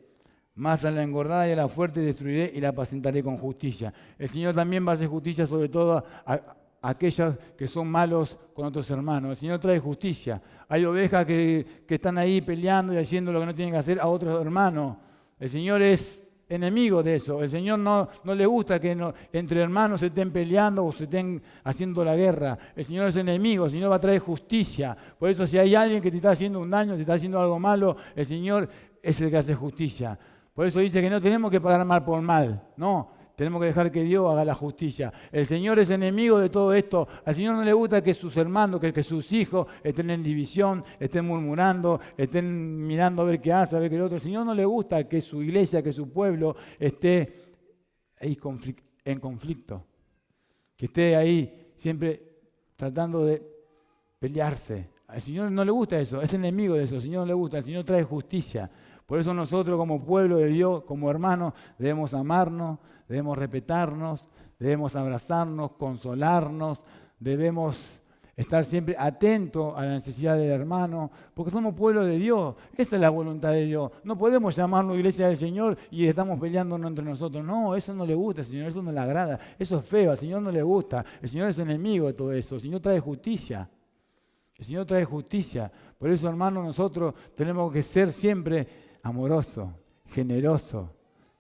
más a la engordada y a la fuerte destruiré y la apacentaré con justicia. El Señor también va a hacer justicia sobre todo a aquellos que son malos con otros hermanos. El Señor trae justicia. Hay ovejas que están ahí peleando y haciendo lo que no tienen que hacer a otros hermanos. El Señor es enemigo de eso. El Señor no le gusta que entre hermanos se estén peleando o se estén haciendo la guerra. El Señor es enemigo, el Señor va a traer justicia. Por eso si hay alguien que te está haciendo un daño, te está haciendo algo malo, el Señor es el que hace justicia. Por eso dice que no tenemos que pagar mal por mal, no. Tenemos que dejar que Dios haga la justicia. El Señor es enemigo de todo esto. Al Señor no le gusta que sus hermanos, que sus hijos estén en división, estén murmurando, estén mirando a ver qué hace, a ver qué el otro. Al Señor no le gusta que su iglesia, que su pueblo esté ahí en conflicto. Que esté ahí siempre tratando de pelearse. Al Señor no le gusta eso, es enemigo de eso. Al Señor no le gusta, el Señor trae justicia. Por eso nosotros como pueblo de Dios, como hermanos, debemos amarnos, debemos respetarnos, debemos abrazarnos, consolarnos, debemos estar siempre atentos a la necesidad del hermano, porque somos pueblo de Dios. Esa es la voluntad de Dios. No podemos llamarnos iglesia del Señor y estamos peleándonos entre nosotros. No, eso no le gusta al Señor, eso no le agrada, eso es feo, al Señor no le gusta. El Señor es enemigo de todo eso, el Señor trae justicia. El Señor trae justicia. Por eso, hermanos, nosotros tenemos que ser siempre amorosos, generosos.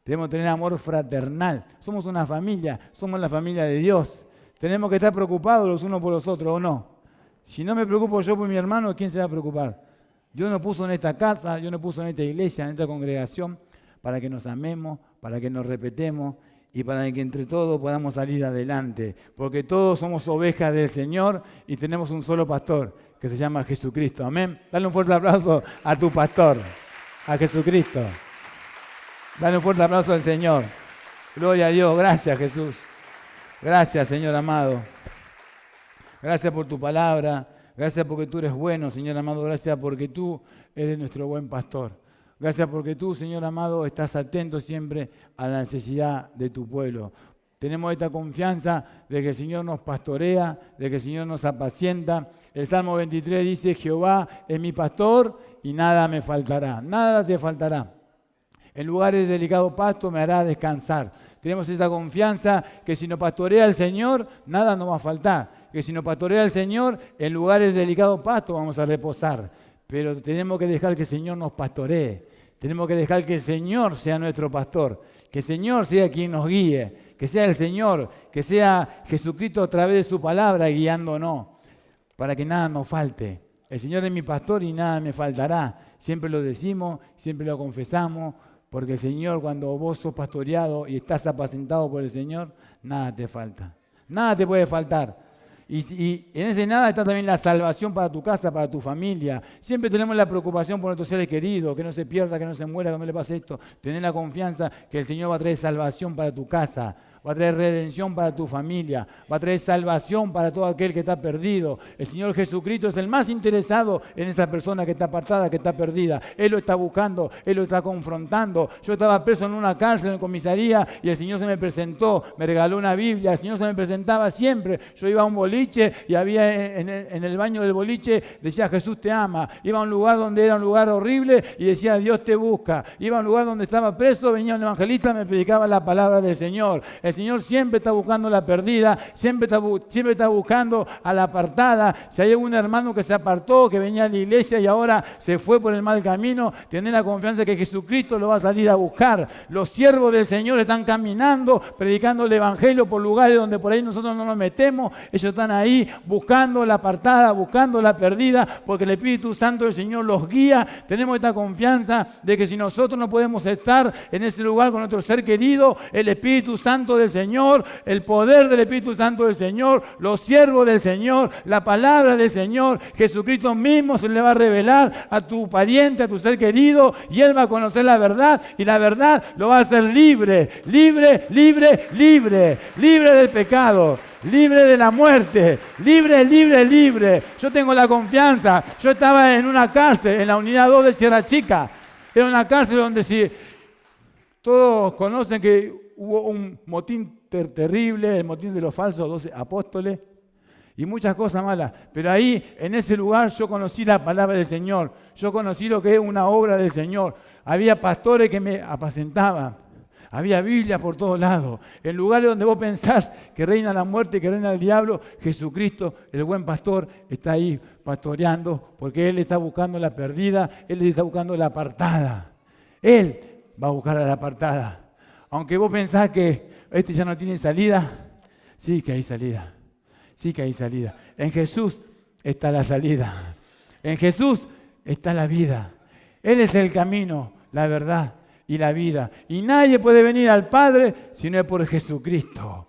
Debemos tener amor fraternal. Somos una familia, somos la familia de Dios. Tenemos que estar preocupados los unos por los otros, ¿o no? Si no me preocupo yo por mi hermano, ¿quién se va a preocupar? Dios nos puso en esta casa, Dios nos puso en esta iglesia, en esta congregación, para que nos amemos, para que nos respetemos y para que entre todos podamos salir adelante. Porque todos somos ovejas del Señor y tenemos un solo pastor, que se llama Jesucristo. Amén. Dale un fuerte aplauso a tu pastor, a Jesucristo. Dale un fuerte aplauso al Señor. Gloria a Dios. Gracias, Jesús. Gracias, Señor amado. Gracias por tu palabra. Gracias porque tú eres bueno, Señor amado. Gracias porque tú eres nuestro buen pastor. Gracias porque tú, Señor amado, estás atento siempre a la necesidad de tu pueblo. Tenemos esta confianza de que el Señor nos pastorea, de que el Señor nos apacienta. El Salmo 23 dice, Jehová es mi pastor y nada me faltará. Nada te faltará. En lugares de delicado pasto me hará descansar. Tenemos esta confianza que si nos pastorea el Señor, nada nos va a faltar. Que si nos pastorea el Señor, en lugares de delicado pasto vamos a reposar. Pero tenemos que dejar que el Señor nos pastoree. Tenemos que dejar que el Señor sea nuestro pastor. Que el Señor sea quien nos guíe. Que sea el Señor, que sea Jesucristo a través de su palabra guiándonos. Para que nada nos falte. El Señor es mi pastor y nada me faltará. Siempre lo decimos, siempre lo confesamos. Porque el Señor, cuando vos sos pastoreado y estás apacentado por el Señor, nada te falta. Nada te puede faltar. Y en ese nada está también la salvación para tu casa, para tu familia. Siempre tenemos la preocupación por nuestros seres queridos, que no se pierda, que no se muera, que no le pase esto. Tener la confianza que el Señor va a traer salvación para tu casa. Va a traer redención para tu familia, va a traer salvación para todo aquel que está perdido. El Señor Jesucristo es el más interesado en esa persona que está apartada, que está perdida. Él lo está buscando, Él lo está confrontando. Yo estaba preso en una cárcel, en comisaría, y el Señor se me presentó, me regaló una Biblia, el Señor se me presentaba siempre. Yo iba a un boliche y había en el baño del boliche, decía Jesús te ama. Iba a un lugar donde era un lugar horrible y decía Dios te busca. Iba a un lugar donde estaba preso, venía un evangelista, me predicaba la palabra del Señor. El Señor siempre está buscando la perdida, siempre está buscando a la apartada. Si hay algún hermano que se apartó, que venía a la iglesia y ahora se fue por el mal camino, tened la confianza que Jesucristo lo va a salir a buscar. Los siervos del Señor están caminando, predicando el evangelio por lugares donde por ahí nosotros no nos metemos. Ellos están ahí buscando la apartada, buscando la perdida, porque el Espíritu Santo del Señor los guía. Tenemos esta confianza de que si nosotros no podemos estar en ese lugar con nuestro ser querido, el Espíritu Santo del Señor, el poder del Espíritu Santo del Señor, los siervos del Señor, la palabra del Señor, Jesucristo mismo se le va a revelar a tu pariente, a tu ser querido, y él va a conocer la verdad, y la verdad lo va a hacer libre, libre, libre, libre, libre del pecado, libre de la muerte, libre, libre, libre. Yo tengo la confianza. Yo estaba en una cárcel, en la unidad 2 de Sierra Chica. Era una cárcel donde si todos conocen que hubo un motín terrible, el motín de los falsos 12 apóstoles y muchas cosas malas. Pero ahí, en ese lugar, yo conocí la palabra del Señor. Yo conocí lo que es una obra del Señor. Había pastores que me apacentaban. Había Biblia por todos lados. En lugares donde vos pensás que reina la muerte, que reina el diablo, Jesucristo, el buen pastor, está ahí pastoreando, porque Él está buscando la perdida, Él está buscando la apartada. Él va a buscar a la apartada. Aunque vos pensás que este ya no tiene salida, sí que hay salida. Sí que hay salida. En Jesús está la salida. En Jesús está la vida. Él es el camino, la verdad y la vida. Y nadie puede venir al Padre si no es por Jesucristo.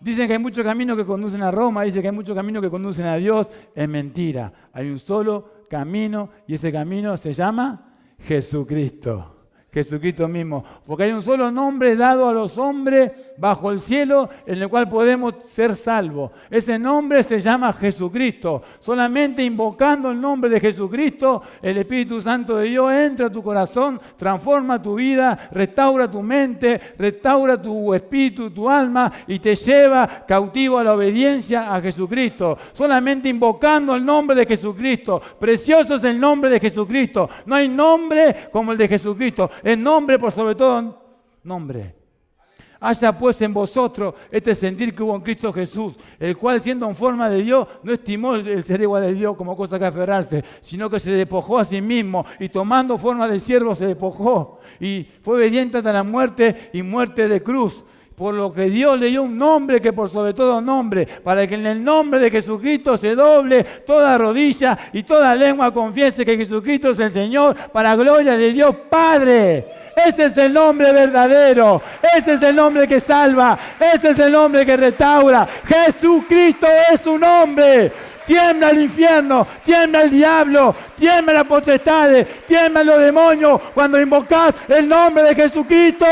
Dicen que hay muchos caminos que conducen a Roma, dicen que hay muchos caminos que conducen a Dios. Es mentira. Hay un solo camino y ese camino se llama Jesucristo. Jesucristo mismo, porque hay un solo nombre dado a los hombres bajo el cielo en el cual podemos ser salvos. Ese nombre se llama Jesucristo. Solamente invocando el nombre de Jesucristo, el Espíritu Santo de Dios entra a tu corazón, transforma tu vida, restaura tu mente, restaura tu espíritu, tu alma y te lleva cautivo a la obediencia a Jesucristo. Solamente invocando el nombre de Jesucristo. Precioso es el nombre de Jesucristo. No hay nombre como el de Jesucristo. El nombre por sobre todo nombre. Haya pues en vosotros este sentir que hubo en Cristo Jesús, el cual siendo en forma de Dios, no estimó el ser igual a Dios como cosa que aferrarse, sino que se despojó a sí mismo y tomando forma de siervo se despojó y fue obediente hasta la muerte y muerte de cruz. Por lo que Dios le dio un nombre que por sobre todo nombre, para que en el nombre de Jesucristo se doble toda rodilla y toda lengua confiese que Jesucristo es el Señor, para gloria de Dios Padre. Ese es el nombre verdadero, ese es el nombre que salva, ese es el nombre que restaura. Jesucristo es su nombre. Tiembla el infierno, tiembla el diablo, tiembla las potestades, tiemblan los demonios cuando invocás el nombre de Jesucristo.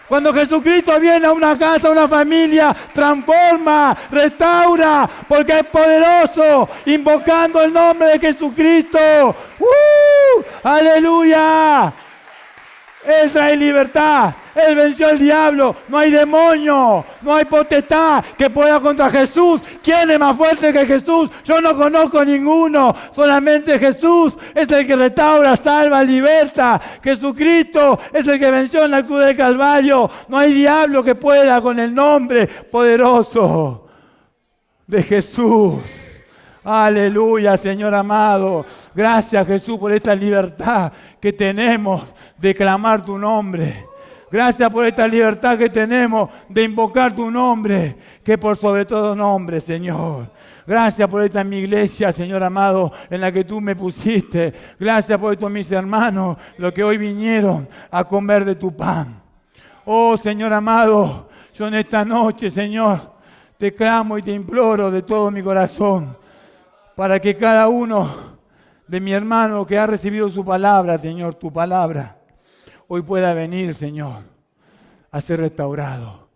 Cuando Jesucristo viene a una casa, a una familia, transforma, restaura, porque es poderoso, invocando el nombre de Jesucristo. ¡Aleluya! Él trae libertad, Él venció al diablo, no hay demonio, no hay potestad que pueda contra Jesús. ¿Quién es más fuerte que Jesús? Yo no conozco ninguno, solamente Jesús es el que restaura, salva, liberta. Jesucristo es el que venció en la cruz del Calvario. No hay diablo que pueda con el nombre poderoso de Jesús. Aleluya, Señor amado. Gracias, Jesús, por esta libertad que tenemos de clamar tu nombre. Gracias por esta libertad que tenemos de invocar tu nombre, que por sobre todo nombre, Señor. Gracias por esta mi iglesia, Señor amado, en la que tú me pusiste. Gracias por estos mis hermanos, los que hoy vinieron a comer de tu pan. Oh, Señor amado, yo en esta noche, Señor, te clamo y te imploro de todo mi corazón, para que cada uno de mi hermano que ha recibido su palabra, Señor, tu palabra, hoy pueda venir, Señor, a ser restaurado.